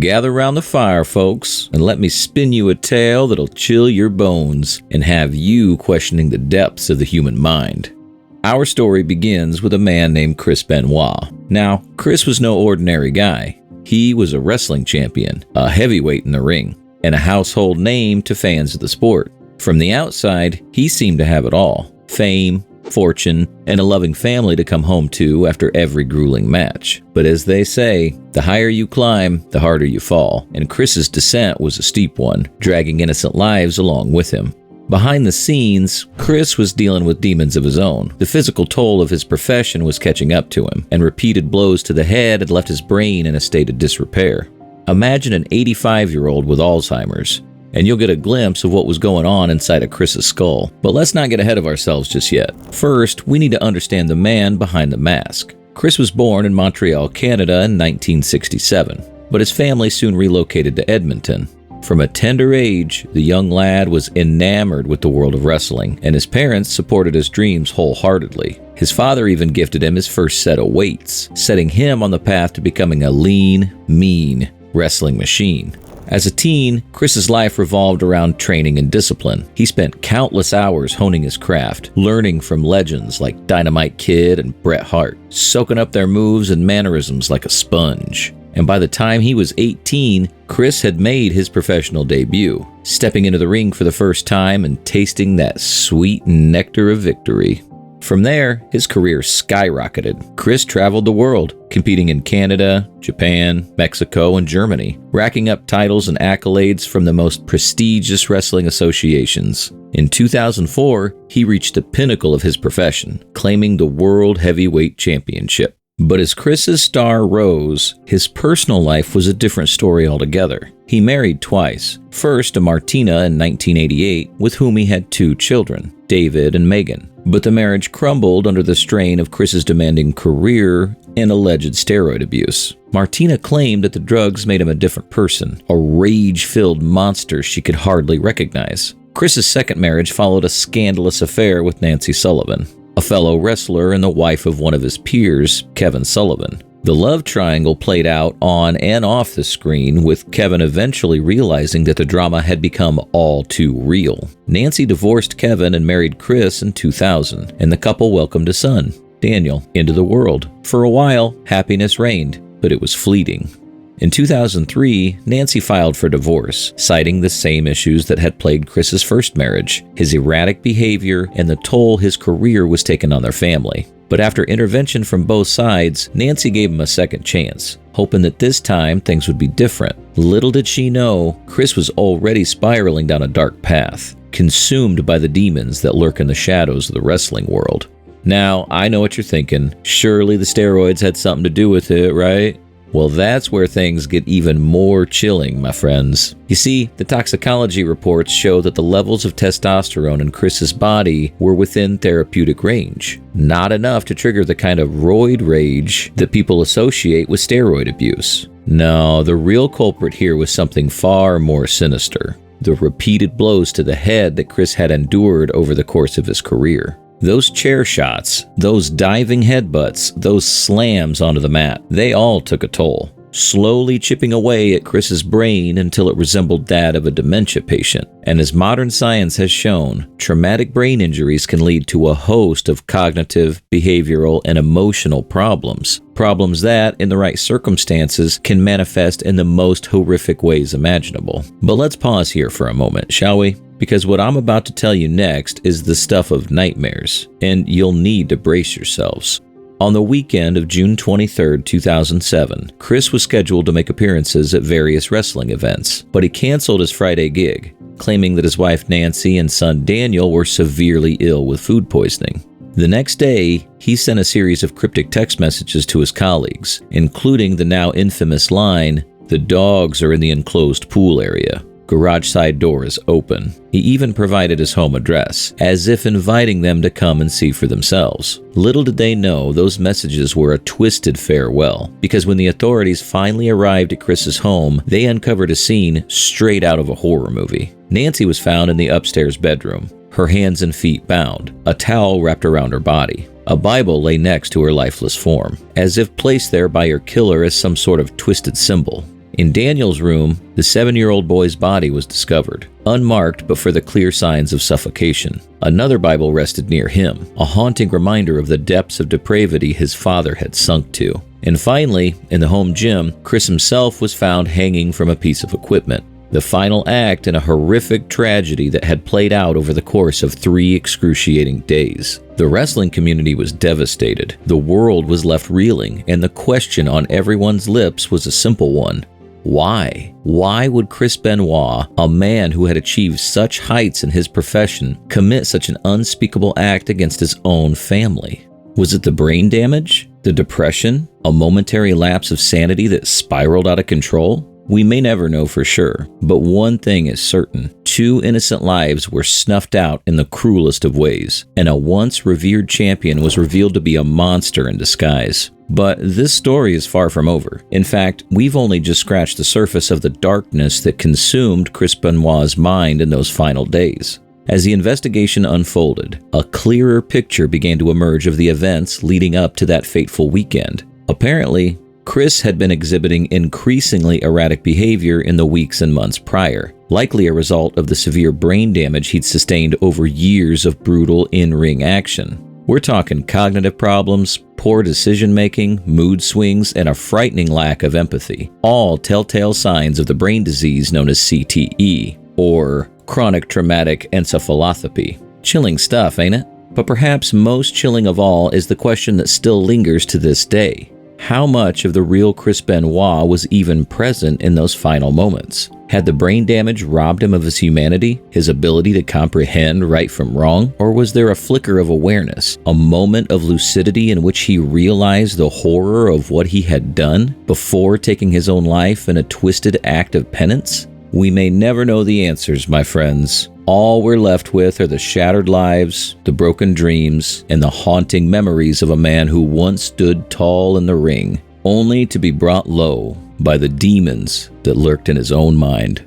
Gather round the fire, folks, and let me spin you a tale that'll chill your bones and have you questioning the depths of the human mind. Our story begins with a man named Chris Benoit. Now, Chris was no ordinary guy. He was a wrestling champion, a heavyweight in the ring, and a household name to fans of the sport. From the outside, he seemed to have it all: fame, fortune, and a loving family to come home to after every grueling match. But as they say, the higher you climb, the harder you fall, and Chris's descent was a steep one, dragging innocent lives along with him. Behind the scenes, Chris was dealing with demons of his own. The physical toll of his profession was catching up to him, and repeated blows to the head had left his brain in a state of disrepair. Imagine an 85-year-old with Alzheimer's, and you'll get a glimpse of what was going on inside of Chris's skull. But let's not get ahead of ourselves just yet. First, we need to understand the man behind the mask. Chris was born in Montreal, Canada in 1967, but his family soon relocated to Edmonton. From a tender age, the young lad was enamored with the world of wrestling, and his parents supported his dreams wholeheartedly. His father even gifted him his first set of weights, setting him on the path to becoming a lean, mean wrestling machine. As a teen, Chris's life revolved around training and discipline. He spent countless hours honing his craft, learning from legends like Dynamite Kid and Bret Hart, soaking up their moves and mannerisms like a sponge. And by the time he was 18, Chris had made his professional debut, stepping into the ring for the first time and tasting that sweet nectar of victory. From there, his career skyrocketed. Chris traveled the world, competing in Canada, Japan, Mexico, and Germany, racking up titles and accolades from the most prestigious wrestling associations. In 2004, he reached the pinnacle of his profession, claiming the World Heavyweight Championship. But as Chris's star rose, his personal life was a different story altogether. He married twice. First to Martina in 1988, with whom he had 2 children, David and Megan. But the marriage crumbled under the strain of Chris's demanding career and alleged steroid abuse. Martina claimed that the drugs made him a different person, a rage-filled monster she could hardly recognize. Chris's second marriage followed a scandalous affair with Nancy Sullivan, a fellow wrestler and the wife of one of his peers, Kevin Sullivan. The love triangle played out on and off the screen, with Kevin eventually realizing that the drama had become all too real. Nancy divorced Kevin and married Chris in 2000, and the couple welcomed a son, Daniel, into the world. For a while, happiness reigned, but it was fleeting. In 2003, Nancy filed for divorce, citing the same issues that had plagued Chris's first marriage, his erratic behavior, and the toll his career was taking on their family. But after intervention from both sides, Nancy gave him a second chance, hoping that this time things would be different. Little did she know, Chris was already spiraling down a dark path, consumed by the demons that lurk in the shadows of the wrestling world. Now, I know what you're thinking. Surely the steroids had something to do with it, right? Well, that's where things get even more chilling, my friends. You see, the toxicology reports show that the levels of testosterone in Chris's body were within therapeutic range. Not enough to trigger the kind of roid rage that people associate with steroid abuse. No, the real culprit here was something far more sinister: the repeated blows to the head that Chris had endured over the course of his career. Those chair shots, those diving headbutts, those slams onto the mat, they all took a toll, slowly chipping away at Chris's brain until it resembled that of a dementia patient. And as modern science has shown, traumatic brain injuries can lead to a host of cognitive, behavioral, and emotional problems. Problems that, in the right circumstances, can manifest in the most horrific ways imaginable. But let's pause here for a moment, shall we? Because what I'm about to tell you next is the stuff of nightmares, and you'll need to brace yourselves. On the weekend of June 23, 2007, Chris was scheduled to make appearances at various wrestling events, but he canceled his Friday gig, claiming that his wife Nancy and son Daniel were severely ill with food poisoning. The next day, he sent a series of cryptic text messages to his colleagues, including the now infamous line, "The dogs are in the enclosed pool area. Garage side door is open." He even provided his home address, as if inviting them to come and see for themselves. Little did they know those messages were a twisted farewell, because when the authorities finally arrived at Chris's home, they uncovered a scene straight out of a horror movie. Nancy was found in the upstairs bedroom, her hands and feet bound, a towel wrapped around her body. A Bible lay next to her lifeless form, as if placed there by her killer as some sort of twisted symbol. In Daniel's room, the 7-year-old boy's body was discovered, unmarked but for the clear signs of suffocation. Another Bible rested near him, a haunting reminder of the depths of depravity his father had sunk to. And finally, in the home gym, Chris himself was found hanging from a piece of equipment. The final act in a horrific tragedy that had played out over the course of 3 excruciating days. The wrestling community was devastated, the world was left reeling, and the question on everyone's lips was a simple one. Why? Why would Chris Benoit, a man who had achieved such heights in his profession, commit such an unspeakable act against his own family? Was it the brain damage? The depression? A momentary lapse of sanity that spiraled out of control? We may never know for sure, but one thing is certain. 2 innocent lives were snuffed out in the cruelest of ways, and a once revered champion was revealed to be a monster in disguise. But this story is far from over. In fact, we've only just scratched the surface of the darkness that consumed Chris Benoit's mind in those final days. As the investigation unfolded, a clearer picture began to emerge of the events leading up to that fateful weekend. Apparently, Chris had been exhibiting increasingly erratic behavior in the weeks and months prior, likely a result of the severe brain damage he'd sustained over years of brutal in-ring action. We're talking cognitive problems, poor decision-making, mood swings, and a frightening lack of empathy, all telltale signs of the brain disease known as CTe, or chronic traumatic encephalopathy. Chilling stuff, ain't it? But perhaps most chilling of all is the question that still lingers to this day. How much of the real Chris Benoit was even present in those final moments? Had the brain damage robbed him of his humanity, his ability to comprehend right from wrong? Or was there a flicker of awareness, a moment of lucidity in which he realized the horror of what he had done before taking his own life in a twisted act of penance? We may never know the answers, my friends. All we're left with are the shattered lives, the broken dreams, and the haunting memories of a man who once stood tall in the ring, only to be brought low by the demons that lurked in his own mind.